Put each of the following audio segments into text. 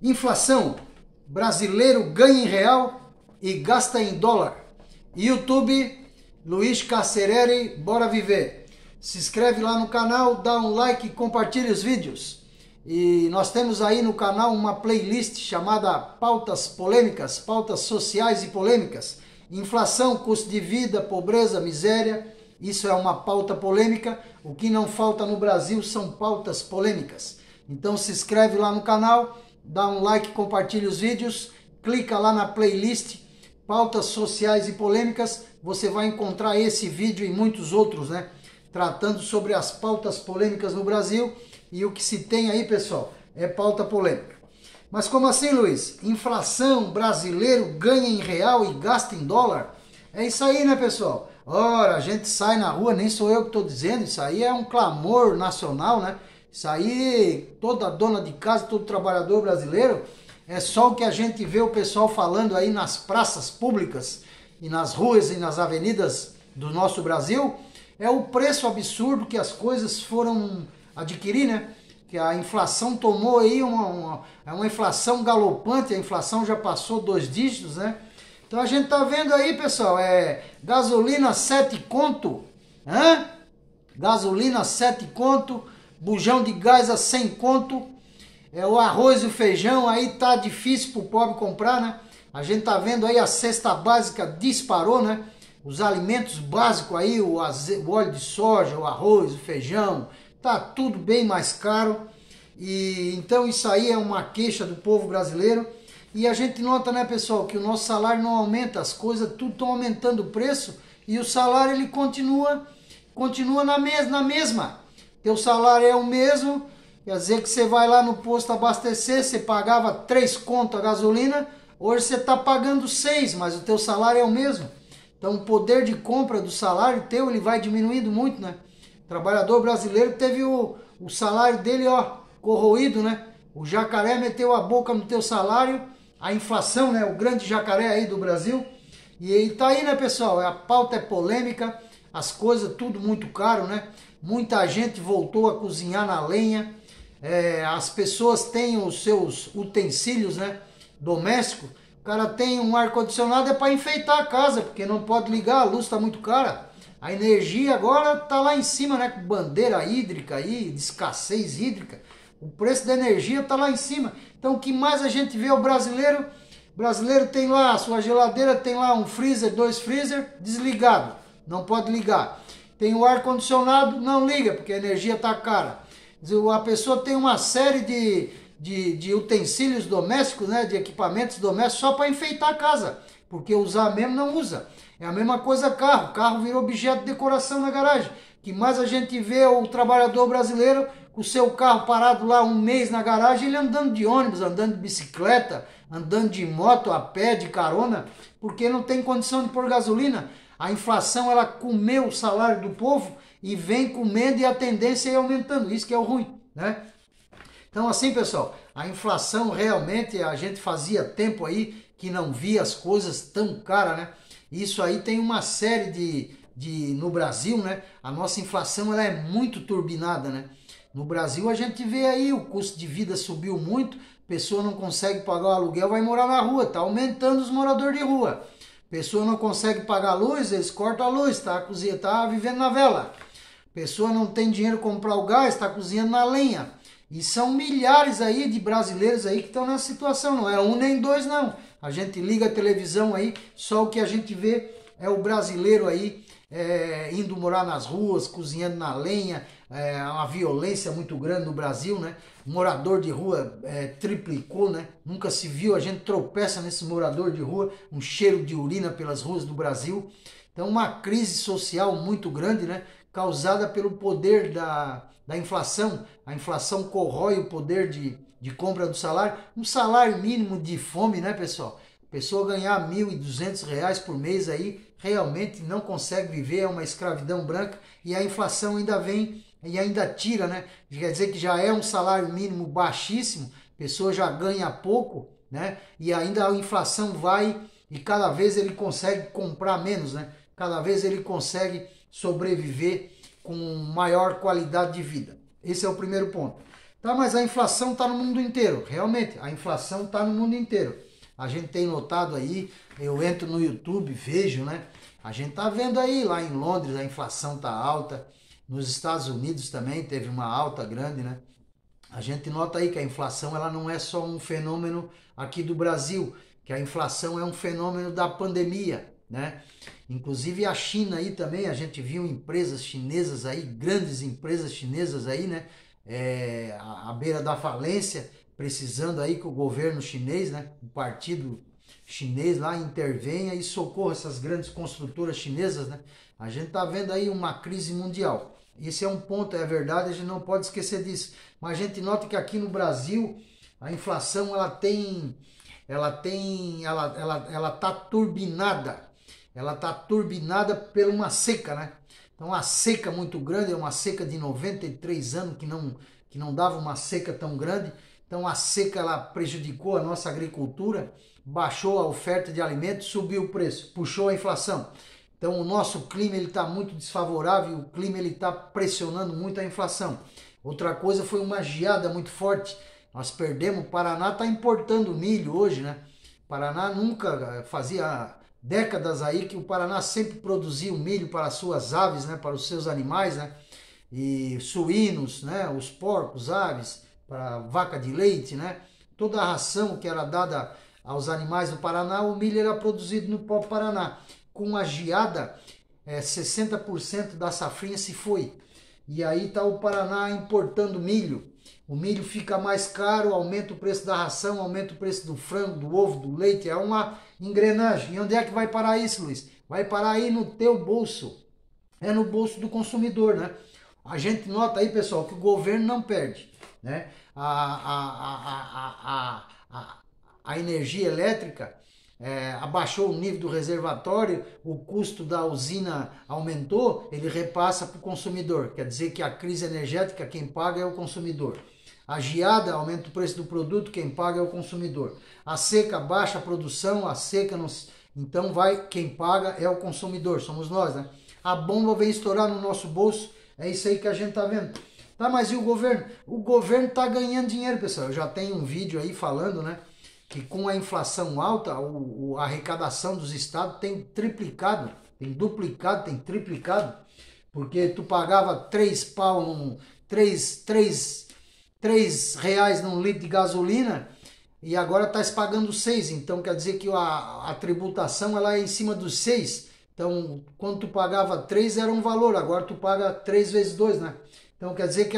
Inflação. Brasileiro ganha em real e gasta em dólar. YouTube, Luiz Cacereri, bora viver. Se inscreve lá no canal, dá um like e compartilha os vídeos. E nós temos aí no canal uma playlist chamada Pautas Polêmicas, Pautas Sociais e Polêmicas. Inflação, custo de vida, pobreza, miséria. Isso é uma pauta polêmica. O que não falta no Brasil são pautas polêmicas. Então se inscreve lá no canal, dá um like, compartilha os vídeos, clica lá na playlist Pautas Sociais e Polêmicas, você vai encontrar esse vídeo e muitos outros, né? Tratando sobre as pautas polêmicas no Brasil. E o que se tem aí, pessoal, é pauta polêmica. Mas como assim, Luiz? Inflação, brasileiro ganha em real e gasta em dólar? É isso aí, né, pessoal? Ora, a gente sai na rua, nem sou eu que estou dizendo, isso aí é um clamor nacional, né? Isso aí, toda dona de casa, todo trabalhador brasileiro, é só o que a gente vê o pessoal falando aí nas praças públicas e nas ruas e nas avenidas do nosso Brasil, é o preço absurdo que as coisas foram adquirir, né? Que a inflação tomou aí uma inflação galopante, a inflação já passou 2 dígitos, né? Então a gente tá vendo aí, pessoal, gasolina 7 conto, hein? Gasolina 7 conto, bujão de gás a 100 conto, o arroz e o feijão aí tá difícil pro pobre comprar, né? A gente tá vendo aí a cesta básica disparou, né? Os alimentos básicos aí, o óleo de soja, o arroz, o feijão, tá tudo bem mais caro. E então isso aí é uma queixa do povo brasileiro. E a gente nota, né, pessoal, que o nosso salário não aumenta, as coisas tudo estão aumentando o preço e o salário ele continua na mesma. Teu salário é o mesmo, quer dizer que você vai lá no posto abastecer, você pagava 3 conto a gasolina, hoje você está pagando 6, mas o teu salário é o mesmo. Então o poder de compra do salário teu ele vai diminuindo muito, né? O trabalhador brasileiro teve o salário dele, ó, corroído, né? O jacaré meteu a boca no teu salário, a inflação, né? O grande jacaré aí do Brasil. E tá aí, né, pessoal? A pauta é polêmica, as coisas tudo muito caro, né? Muita gente voltou a cozinhar na lenha. As pessoas têm os seus utensílios, né, domésticos. O cara tem um ar-condicionado para enfeitar a casa, porque não pode ligar, a luz está muito cara. A energia agora está lá em cima, né, com bandeira hídrica aí, de escassez hídrica. O preço da energia está lá em cima. Então o que mais a gente vê é o brasileiro. O brasileiro tem lá a sua geladeira, tem lá um freezer, 2 freezer, desligado, não pode ligar. Tem o ar-condicionado, não liga, porque a energia está cara. A pessoa tem uma série de utensílios domésticos, né, de equipamentos domésticos só para enfeitar a casa, porque usar mesmo não usa. É a mesma coisa carro, carro virou objeto de decoração na garagem. Que mais a gente vê o trabalhador brasileiro com o seu carro parado lá um mês na garagem, ele andando de ônibus, andando de bicicleta, andando de moto, a pé, de carona, porque não tem condição de pôr gasolina. A inflação ela comeu o salário do povo e vem comendo e a tendência é aumentando, isso que é o ruim, né? Então assim, pessoal, a inflação realmente, a gente fazia tempo aí que não via as coisas tão caras, né? Isso aí tem uma série no Brasil, né? A nossa inflação ela é muito turbinada, né? No Brasil a gente vê aí o custo de vida subiu muito, pessoa não consegue pagar o aluguel, vai morar na rua, tá aumentando os moradores de rua. Pessoa não consegue pagar a luz, eles cortam a luz, tá vivendo na vela. Pessoa não tem dinheiro para comprar o gás, está cozinhando na lenha. E são milhares aí de brasileiros aí que estão nessa situação, não é um nem dois não. A gente liga a televisão aí, só o que a gente vê é o brasileiro aí indo morar nas ruas, cozinhando na lenha, uma violência muito grande no Brasil, né? Morador de rua triplicou, né? Nunca se viu, a gente tropeça nesse morador de rua, um cheiro de urina pelas ruas do Brasil. Então uma crise social muito grande, né? Causada pelo poder da inflação. A inflação corrói o poder de compra do salário. Um salário mínimo de fome, né, pessoal? A pessoa ganhar R$ 1.200 por mês aí, realmente não consegue viver, é uma escravidão branca. E a inflação ainda vem e ainda tira, né? Quer dizer que já é um salário mínimo baixíssimo, a pessoa já ganha pouco, né? E ainda a inflação vai e cada vez ele consegue comprar menos, né? Cada vez ele consegue sobreviver com maior qualidade de vida. Esse é o primeiro ponto. Tá, mas a inflação está no mundo inteiro. Realmente, a inflação está no mundo inteiro. A gente tem notado aí, eu entro no YouTube, vejo, né? A gente tá vendo aí, lá em Londres a inflação tá alta. Nos Estados Unidos também teve uma alta grande, né? A gente nota aí que a inflação ela não é só um fenômeno aqui do Brasil, que a inflação é um fenômeno da pandemia, né? Inclusive a China aí também, a gente viu empresas chinesas aí, grandes empresas chinesas aí, né? À beira da falência, precisando aí que o governo chinês, né? O partido chinês lá intervenha e socorra essas grandes construtoras chinesas, né? A gente tá vendo aí uma crise mundial. Esse é um ponto, é verdade, a gente não pode esquecer disso. Mas a gente nota que aqui no Brasil a inflação ela tá turbinada. Ela tá turbinada por uma seca, né? Então a seca muito grande, é uma seca de 93 anos que não dava uma seca tão grande. Então a seca ela prejudicou a nossa agricultura, baixou a oferta de alimentos, subiu o preço, puxou a inflação. Então o nosso clima ele está muito desfavorável, o clima ele está pressionando muito a inflação. Outra coisa foi uma geada muito forte. Nós perdemos, o Paraná está importando milho hoje, né? O Paraná nunca fazia décadas aí que o Paraná sempre produzia o milho para as suas aves, né? Para os seus animais, né? E suínos, né? Os porcos, aves, para vaca de leite, né? Toda a ração que era dada aos animais do Paraná, o milho era produzido no próprio Paraná. Com a geada, 60% da safrinha se foi. E aí está o Paraná importando milho. O milho fica mais caro, aumenta o preço da ração, aumenta o preço do frango, do ovo, do leite. É uma engrenagem. E onde é que vai parar isso, Luiz? Vai parar aí no teu bolso. É no bolso do consumidor, né? A gente nota aí, pessoal, que o governo não perde, né? A energia elétrica abaixou o nível do reservatório, o custo da usina aumentou, ele repassa para o consumidor. Quer dizer que a crise energética, quem paga é o consumidor. A geada aumenta o preço do produto, quem paga é o consumidor. A seca baixa a produção, a seca não... Então quem paga é o consumidor, somos nós, né? A bomba vem estourar no nosso bolso, é isso aí que a gente tá vendo. Tá, mas e o governo? O governo tá ganhando dinheiro, pessoal. Eu já tenho um vídeo aí falando, né? Que com a inflação alta, a arrecadação dos estados tem triplicado, tem duplicado, tem triplicado, porque tu pagava 3 reais num litro de gasolina e agora está pagando 6, então quer dizer que a tributação ela é em cima dos 6. Então, quando tu pagava 3 era um valor, agora tu paga 3 vezes 2, né? Então quer dizer que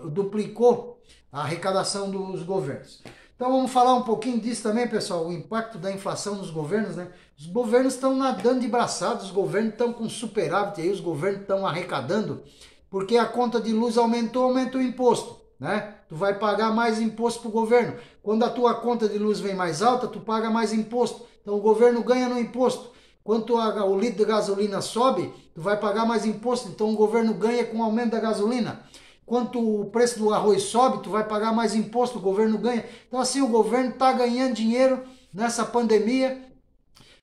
duplicou a arrecadação dos governos. Então vamos falar um pouquinho disso também, pessoal, o impacto da inflação nos governos, né? Os governos estão nadando de braçadas, os governos estão com superávit aí, os governos estão arrecadando, porque a conta de luz aumentou, aumenta o imposto, né? Tu vai pagar mais imposto para o governo. Quando a tua conta de luz vem mais alta, tu paga mais imposto. Então o governo ganha no imposto. Quando o litro de gasolina sobe, tu vai pagar mais imposto, então o governo ganha com o aumento da gasolina. Quanto o preço do arroz sobe, tu vai pagar mais imposto, o governo ganha. Então assim, o governo está ganhando dinheiro nessa pandemia,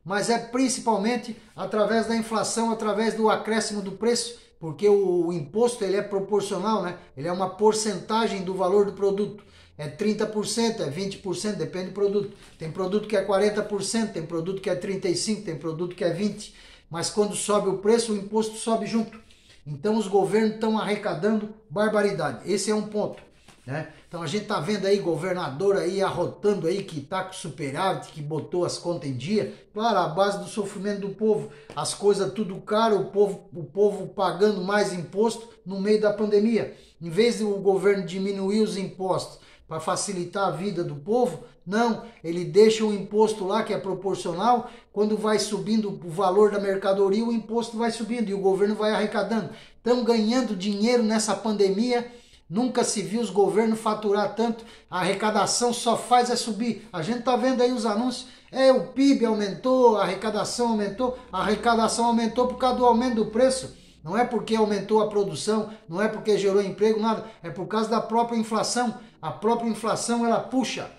mas é principalmente através da inflação, através do acréscimo do preço, porque o imposto ele é proporcional, né? Ele é uma porcentagem do valor do produto. É 30%, é 20%, depende do produto. Tem produto que é 40%, tem produto que é 35%, tem produto que é 20%. Mas quando sobe o preço, o imposto sobe junto. Então os governos estão arrecadando barbaridade. Esse é um ponto, né? Então a gente tá vendo aí governador aí arrotando aí que tá com superávit, que botou as contas em dia. Claro, a base do sofrimento do povo, as coisas tudo caro, o povo pagando mais imposto no meio da pandemia. Em vez de o governo diminuir os impostos para facilitar a vida do povo, não, ele deixa o imposto lá que é proporcional, quando vai subindo o valor da mercadoria, o imposto vai subindo e o governo vai arrecadando. Estão ganhando dinheiro nessa pandemia, nunca se viu os governos faturar tanto, a arrecadação só faz é subir. A gente tá vendo aí os anúncios, o PIB aumentou, a arrecadação aumentou por causa do aumento do preço. Não é porque aumentou a produção, não é porque gerou emprego, nada. É por causa da própria inflação. A própria inflação, ela puxa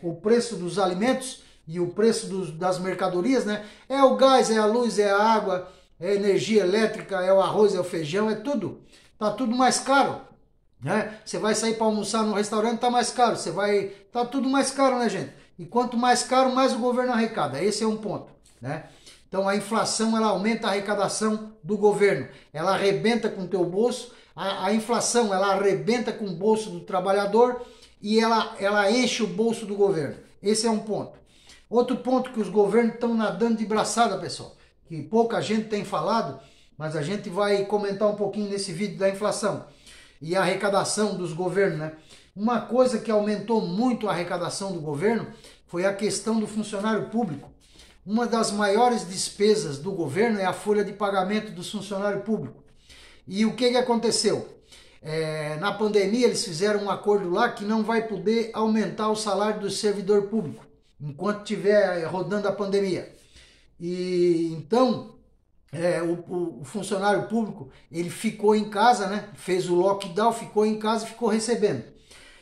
o preço dos alimentos e o preço das mercadorias, né? É o gás, é a luz, é a água, é a energia elétrica, é o arroz, é o feijão, é tudo. Tá tudo mais caro. né? Você vai sair para almoçar no restaurante, tá mais caro. Tá tudo mais caro, né, gente? E quanto mais caro, mais o governo arrecada. Esse é um ponto, né? Então a inflação, ela aumenta a arrecadação do governo. Ela arrebenta com o teu bolso. A inflação, ela arrebenta com o bolso do trabalhador e ela enche o bolso do governo. Esse é um ponto. Outro ponto que os governos estão nadando de braçada, pessoal, que pouca gente tem falado, mas a gente vai comentar um pouquinho nesse vídeo da inflação e a arrecadação dos governos, né? Uma coisa que aumentou muito a arrecadação do governo foi a questão do funcionário público. Uma das maiores despesas do governo é a folha de pagamento do funcionário público. E o que aconteceu? Na pandemia eles fizeram um acordo lá que não vai poder aumentar o salário do servidor público enquanto estiver rodando a pandemia. E então o funcionário público ele ficou em casa, né? Fez o lockdown, ficou em casa e ficou recebendo.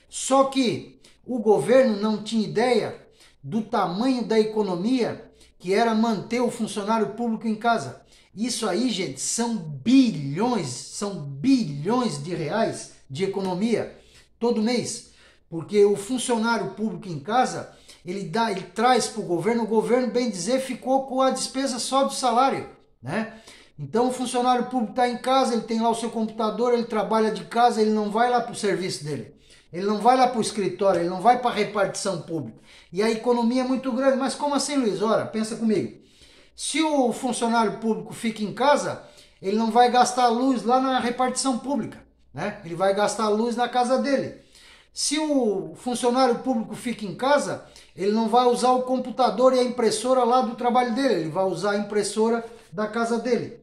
Só que o governo não tinha ideia do tamanho da economia que era manter o funcionário público em casa. Isso aí, gente, são bilhões de reais de economia todo mês. Porque o funcionário público em casa, ele traz para o governo, bem dizer, ficou com a despesa só do salário, né? Então o funcionário público está em casa, ele tem lá o seu computador, ele trabalha de casa, ele não vai lá para o serviço dele. Ele não vai lá para o escritório, ele não vai para a repartição pública. E a economia é muito grande. Mas como assim, Luiz? Ora, pensa comigo. Se o funcionário público fica em casa, ele não vai gastar luz lá na repartição pública, né? Ele vai gastar luz na casa dele. Se o funcionário público fica em casa, ele não vai usar o computador e a impressora lá do trabalho dele, ele vai usar a impressora da casa dele.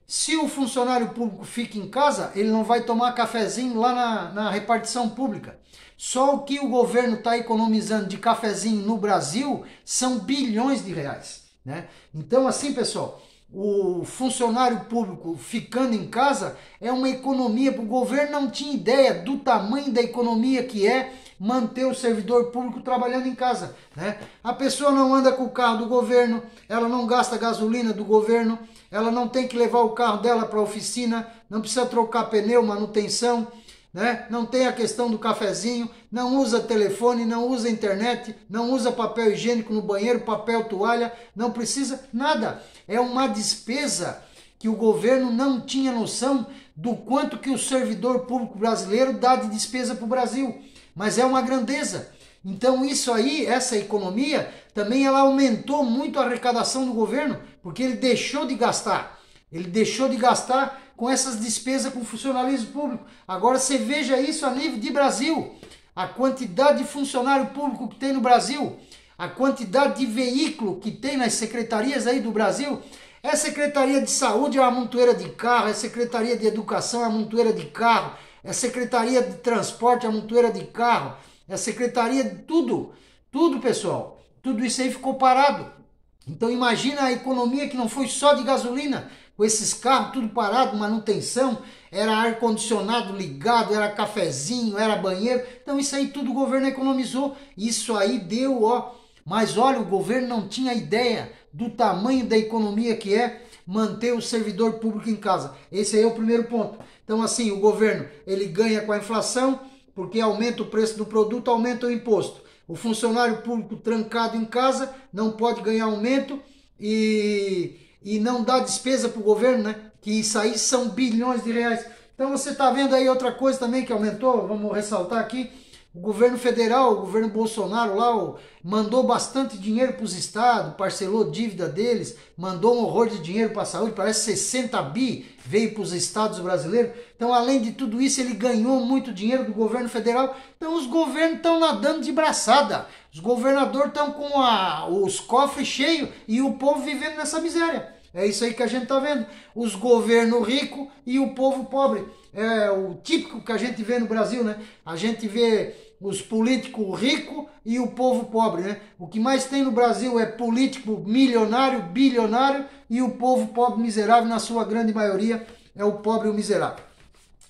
Se o funcionário público fica em casa, ele não vai tomar cafezinho lá na repartição pública. Só o que o governo está economizando de cafezinho no Brasil são bilhões de reais, né? Então assim, pessoal, o funcionário público ficando em casa é uma economia. O governo não tinha ideia do tamanho da economia que é manter o servidor público trabalhando em casa, né? A pessoa não anda com o carro do governo, ela não gasta gasolina do governo, ela não tem que levar o carro dela para a oficina, não precisa trocar pneu, manutenção, né? Não tem a questão do cafezinho, não usa telefone, não usa internet, não usa papel higiênico no banheiro, papel, toalha, não precisa nada. É uma despesa que o governo não tinha noção do quanto que o servidor público brasileiro dá de despesa para o Brasil. Mas é uma grandeza. Então isso aí, essa economia, também ela aumentou muito a arrecadação do governo, porque ele deixou de gastar. Ele deixou de gastar com essas despesas com funcionalismo público. Agora você veja isso a nível de Brasil. A quantidade de funcionário público que tem no Brasil, a quantidade de veículo que tem nas secretarias aí do Brasil. É Secretaria de Saúde, é uma montoeira de carro, é Secretaria de Educação, é uma montoeira de carro, é Secretaria de Transporte, é uma montoeira de carro, é Secretaria de tudo, pessoal. Tudo isso aí ficou parado. Então imagina a economia que não foi só de gasolina, com esses carros tudo parado, manutenção, era ar-condicionado ligado, era cafezinho, era banheiro. Então isso aí tudo o governo economizou. Isso aí deu, ó. Mas olha, o governo não tinha ideia do tamanho da economia que é manter o servidor público em casa. Esse aí é o primeiro ponto. Então assim, o governo ele ganha com a inflação, porque aumenta o preço do produto, aumenta o imposto. O funcionário público trancado em casa não pode ganhar aumento e não dá despesa para o governo, né? Que isso aí são bilhões de reais. Então você está vendo aí outra coisa também que aumentou, vamos ressaltar aqui. O governo federal, o governo Bolsonaro lá, mandou bastante dinheiro para os estados, parcelou dívida deles, mandou um horror de dinheiro para a saúde, parece 60 bi veio para os estados brasileiros. Então, além de tudo isso, ele ganhou muito dinheiro do governo federal. Então, os governos estão nadando de braçada. Os governadores estão com os cofres cheios e o povo vivendo nessa miséria. É isso aí que a gente está vendo. Os governos ricos e o povo pobre. É o típico que a gente vê no Brasil, né? A gente vê os políticos ricos e o povo pobre, né? O que mais tem no Brasil é político milionário, bilionário e o povo pobre miserável, na sua grande maioria, é o pobre e o miserável.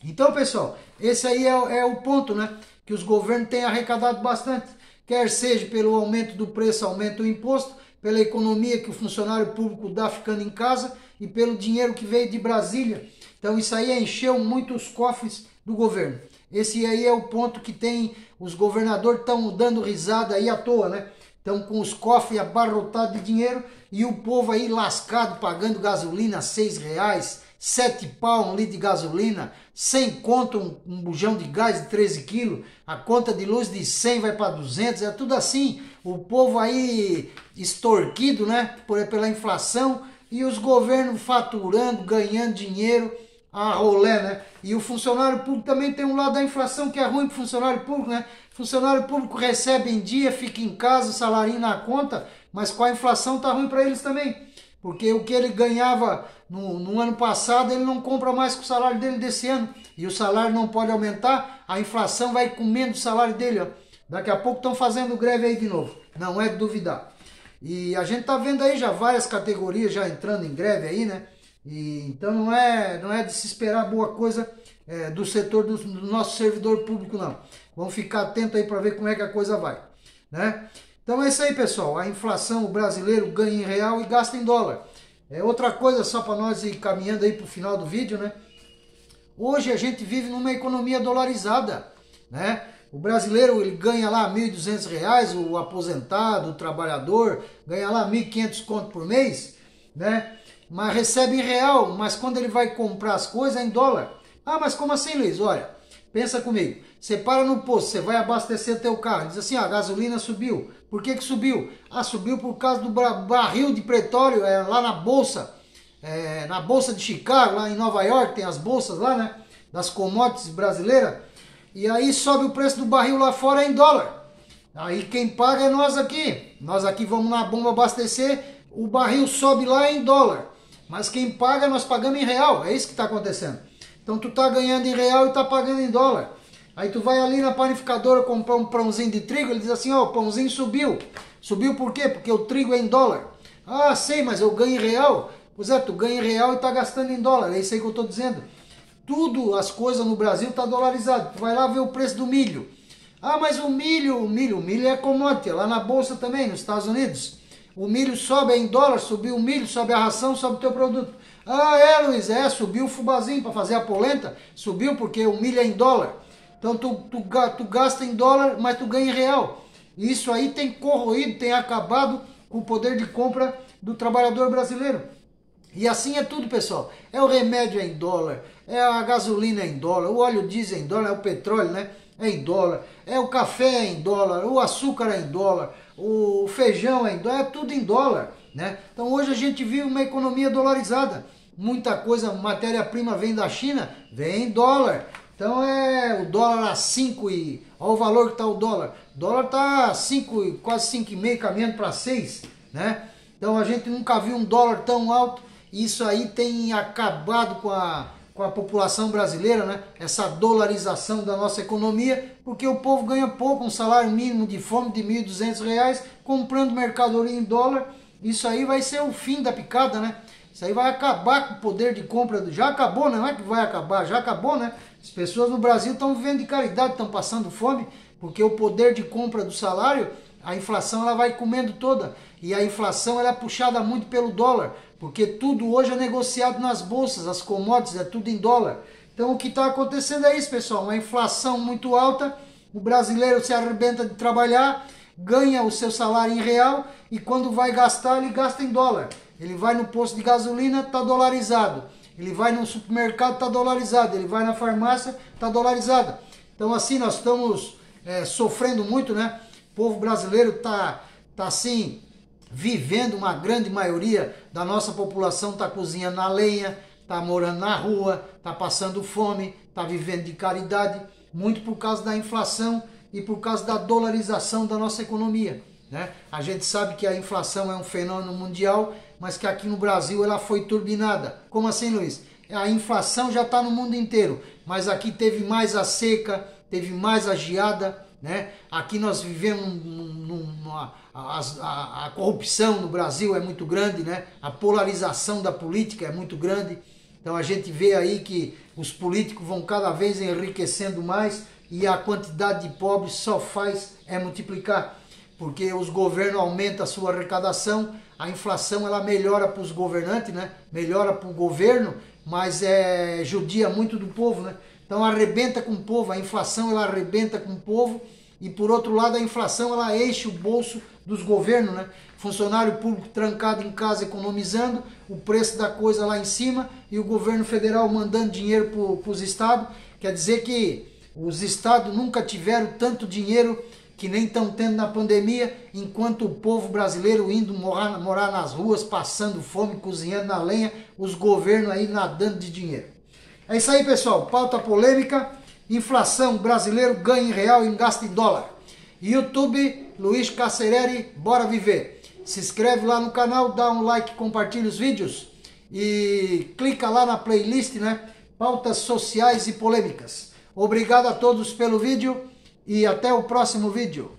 Então, pessoal, esse aí é o ponto, né? Que os governos têm arrecadado bastante, quer seja pelo aumento do preço, aumento do imposto, pela economia que o funcionário público dá ficando em casa e pelo dinheiro que veio de Brasília. Então isso aí encheu muito os cofres do governo. Esse aí é o ponto que tem, os governadores estão dando risada aí à toa, né? Estão com os cofres abarrotados de dinheiro e o povo aí lascado, pagando gasolina R$6, 7 pau um litro de gasolina, 100 conto um bujão de gás de 13 quilos, a conta de luz de 100 vai para 200, é tudo assim. O povo aí extorquido, né, pela inflação e os governos faturando, ganhando dinheiro a rolé, né? E o funcionário público também tem um lado da inflação que é ruim para o funcionário público, né? Funcionário público recebe em dia, fica em casa, salarinho na conta, mas com a inflação tá ruim para eles também. Porque o que ele ganhava no ano passado, ele não compra mais com o salário dele desse ano. E o salário não pode aumentar, a inflação vai comendo o salário dele, ó. Daqui a pouco estão fazendo greve aí de novo, não é de duvidar. E a gente tá vendo aí já várias categorias já entrando em greve aí, né? E, então não é de se esperar boa coisa do setor do nosso servidor público, não. Vamos ficar atento aí para ver como é que a coisa vai, né? Então é isso aí, pessoal. A inflação, o brasileiro ganha em real e gasta em dólar. Outra coisa, só para nós ir caminhando aí para o final do vídeo, né? Hoje a gente vive numa economia dolarizada, né? O brasileiro, ele ganha lá R$1.200, o aposentado, o trabalhador, ganha lá 1.500 conto por mês, né? Mas recebe em real, mas quando ele vai comprar as coisas é em dólar. Ah, mas como assim, Luiz? Olha, pensa comigo. Você para no posto, você vai abastecer teu carro, diz assim, a gasolina subiu. Por que subiu? Ah, subiu por causa do barril de petróleo lá na bolsa de Chicago, lá em Nova York, tem as bolsas lá, né? Das commodities brasileiras. E aí sobe o preço do barril lá fora em dólar. Aí quem paga é nós aqui. Nós aqui vamos na bomba abastecer, o barril sobe lá em dólar. Mas quem paga, nós pagamos em real. É isso que está acontecendo. Então tu tá ganhando em real e tá pagando em dólar. Aí tu vai ali na panificadora comprar um pãozinho de trigo, ele diz assim, ó, o pãozinho subiu. Subiu por quê? Porque o trigo é em dólar. Ah, sei, mas eu ganho em real. Pois é, tu ganha em real e tá gastando em dólar. É isso aí que eu tô dizendo. Tudo, as coisas no Brasil tá dolarizado. Tu vai lá ver o preço do milho. Ah, mas o milho é commodity, lá na bolsa também, nos Estados Unidos. O milho sobe em dólar, subiu o milho, sobe a ração, sobe o teu produto. Ah, Luiz, subiu o fubazinho para fazer a polenta, subiu porque o milho é em dólar. Então tu gasta em dólar, mas tu ganha em real. E isso aí tem corroído, tem acabado com o poder de compra do trabalhador brasileiro. E assim é tudo, pessoal. É o remédio em dólar, é a gasolina em dólar, o óleo diesel em dólar, é o petróleo, né? É em dólar, é o café em dólar, o açúcar é em dólar, o feijão é em dólar, é tudo em dólar, né? Então hoje a gente vive uma economia dolarizada. Muita coisa, matéria-prima vem da China, vem em dólar. Então o dólar a 5 e... Olha o valor que está o dólar. O dólar está 5, quase 5,5, caminhando para 6, né? Então a gente nunca viu um dólar tão alto. Isso aí tem acabado com a população brasileira, né? Essa dolarização da nossa economia, porque o povo ganha pouco, um salário mínimo de fome de R$1.200, comprando mercadoria em dólar. Isso aí vai ser o fim da picada, né? Isso aí vai acabar com o poder de compra. Já acabou, não é que vai acabar, já acabou, né? As pessoas no Brasil estão vivendo de caridade, estão passando fome, porque o poder de compra do salário, a inflação ela vai comendo toda. E a inflação ela é puxada muito pelo dólar, porque tudo hoje é negociado nas bolsas, as commodities, é tudo em dólar. Então o que está acontecendo é isso, pessoal, uma inflação muito alta, o brasileiro se arrebenta de trabalhar, ganha o seu salário em real e quando vai gastar, ele gasta em dólar. Ele vai no posto de gasolina, está dolarizado. Ele vai no supermercado, está dolarizado. Ele vai na farmácia, está dolarizado. Então assim, nós estamos sofrendo muito, né? O povo brasileiro está assim, vivendo, uma grande maioria da nossa população está cozinhando na lenha, está morando na rua, está passando fome, está vivendo de caridade, muito por causa da inflação e por causa da dolarização da nossa economia, né? A gente sabe que a inflação é um fenômeno mundial, mas que aqui no Brasil ela foi turbinada. Como assim, Luiz? A inflação já está no mundo inteiro, mas aqui teve mais a seca, teve mais a geada, né? Aqui nós vivemos a corrupção no Brasil é muito grande, né? A polarização da política é muito grande. Então a gente vê aí que os políticos vão cada vez enriquecendo mais e a quantidade de pobres só faz multiplicar. Porque os governos aumentam a sua arrecadação, a inflação ela melhora para os governantes, né? Melhora para o governo, mas judia muito do povo, né? Então arrebenta com o povo, a inflação ela arrebenta com o povo, e por outro lado a inflação ela enche o bolso dos governos, né? Funcionário público trancado em casa economizando, o preço da coisa lá em cima e o governo federal mandando dinheiro para os estados. Quer dizer que os estados nunca tiveram tanto dinheiro que nem estão tendo na pandemia, enquanto o povo brasileiro indo morar nas ruas, passando fome, cozinhando na lenha, os governos aí nadando de dinheiro. É isso aí, pessoal. Pauta polêmica. Inflação, brasileiro ganha em real e gasta em dólar. YouTube, Luiz Cacereri, bora viver. Se inscreve lá no canal, dá um like, compartilha os vídeos e clica lá na playlist, né? Pautas sociais e polêmicas. Obrigado a todos pelo vídeo e até o próximo vídeo.